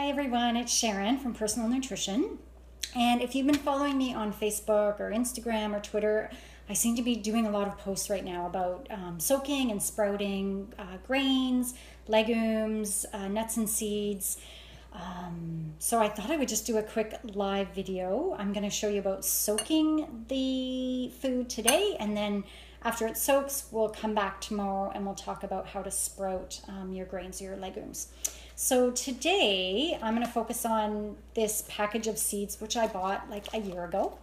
Hi everyone, it's Sharon from Personal Nutrition. And if you've been following me on Facebook or Instagram or Twitter, I seem to be doing a lot of posts right now about soaking and sprouting grains, legumes, nuts and seeds. So I thought I would just do a quick live video. I'm going to show you about soaking the food today, and then after it soaks, we'll come back tomorrow and we'll talk about how to sprout your grains or your legumes. So today I'm going to focus on this package of seeds which I bought like a year ago.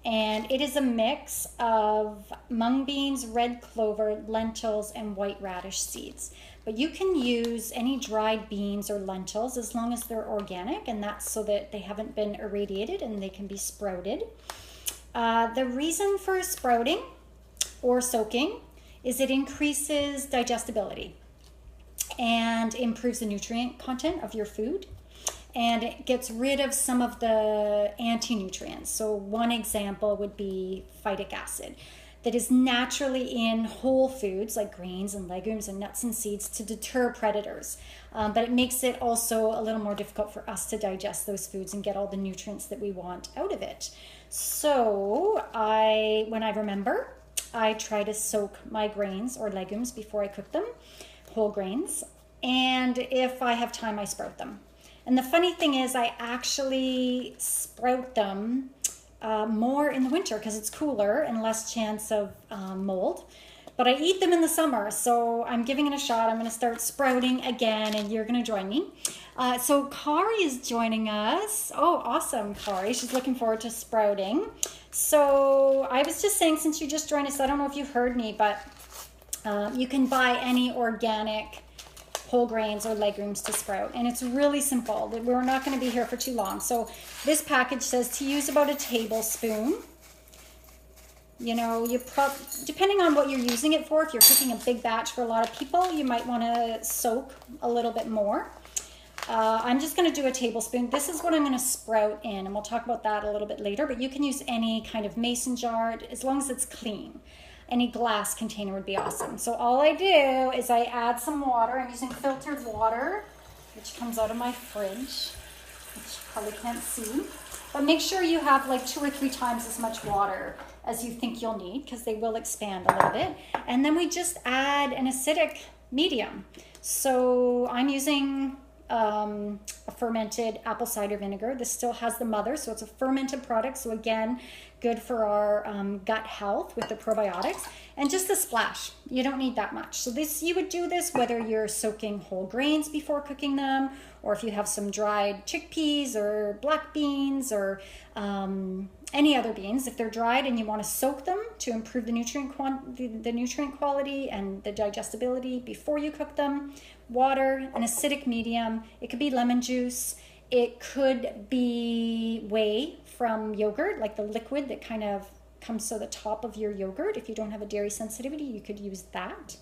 And it is a mix of mung beans, red clover, lentils, and white radish seeds. But you can use any dried beans or lentils as long as they're organic, and that's so that they haven't been irradiated and they can be sprouted. The reason for sprouting or soaking is it increases digestibility and improves the nutrient content of your food, and it gets rid of some of the anti-nutrients. So one example would be phytic acid that is naturally in whole foods like grains and legumes and nuts and seeds to deter predators. But it makes it also a little more difficult for us to digest those foods and get all the nutrients that we want out of it. So when I remember, I try to soak my grains or legumes before I cook them, whole grains, and if I have time, I sprout them. And the funny thing is I actually sprout them more in the winter because it's cooler and less chance of mold. But I eat them in the summer, so I'm giving it a shot. I'm going to start sprouting again, and you're going to join me. So Kari is joining us. Oh, awesome, Kari. She's looking forward to sprouting. So I was just saying, since you just joined us, I don't know if you heard me, but you can buy any organic whole grains or legumes to sprout, and it's really simple. We're not going to be here for too long. So this package says to use about a tablespoon. You know, depending on what you're using it for, if you're cooking a big batch for a lot of people, you might want to soak a little bit more. I'm just going to do a tablespoon. This is what I'm going to sprout in, and we'll talk about that a little bit later, but you can use any kind of mason jar as long as it's clean. Any glass container would be awesome. So all I do is I add some water. I'm using filtered water, which comes out of my fridge, which you probably can't see. But make sure you have like 2 or 3 times as much water as you think you'll need, because they will expand a little bit. And then we just add an acidic medium. So I'm using a fermented apple cider vinegar. This still has the mother, so it's a fermented product. So again, good for our gut health with the probiotics, and just a splash. You don't need that much. So you would do this whether you're soaking whole grains before cooking them, or if you have some dried chickpeas or black beans or any other beans. If they're dried and you want to soak them to improve the nutrient quality and the digestibility before you cook them, water, an acidic medium. It could be lemon juice. It could be whey from yogurt, like the liquid that kind of comes to the top of your yogurt. If you don't have a dairy sensitivity, you could use that.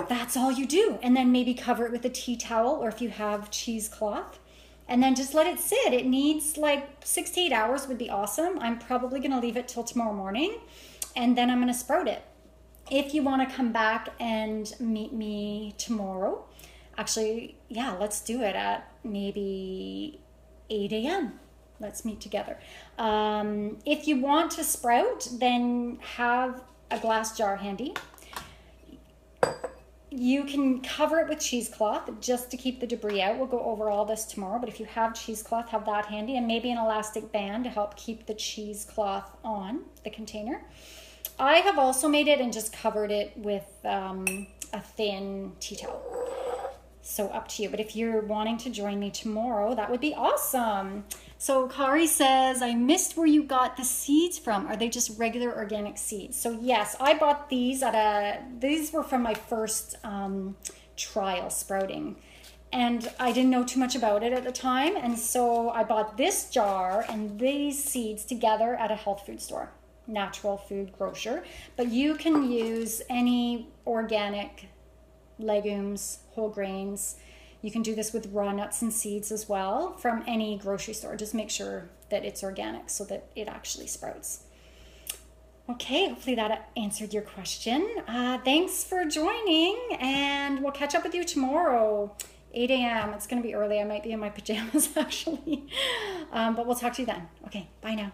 That's all you do. And then maybe cover it with a tea towel, or if you have cheesecloth, and then just let it sit. It needs like 6 to 8 hours would be awesome. I'm probably going to leave it till tomorrow morning, and then I'm going to sprout it. If you want to come back and meet me tomorrow, actually, yeah, let's do it at maybe 8 a.m. Let's meet together. If you want to sprout, then have a glass jar handy. You can cover it with cheesecloth just to keep the debris out. We'll go over all this tomorrow, but if you have cheesecloth, have that handy, and maybe an elastic band to help keep the cheesecloth on the container. I have also made it and just covered it with a thin tea towel. So up to you. But if you're wanting to join me tomorrow, that would be awesome. So Kari says, I missed where you got the seeds from. Are they just regular organic seeds? So yes, I bought these these were from my first trial sprouting. And I didn't know too much about it at the time. And so I bought this jar and these seeds together at a health food store, natural food grocer. But you can use any organic legumes, whole grains. You can do this with raw nuts and seeds as well from any grocery store. Just make sure that it's organic so that it actually sprouts. Okay, hopefully that answered your question. Thanks for joining, and we'll catch up with you tomorrow. 8 a.m. It's going to be early. I might be in my pajamas actually. But we'll talk to you then. Okay, bye now.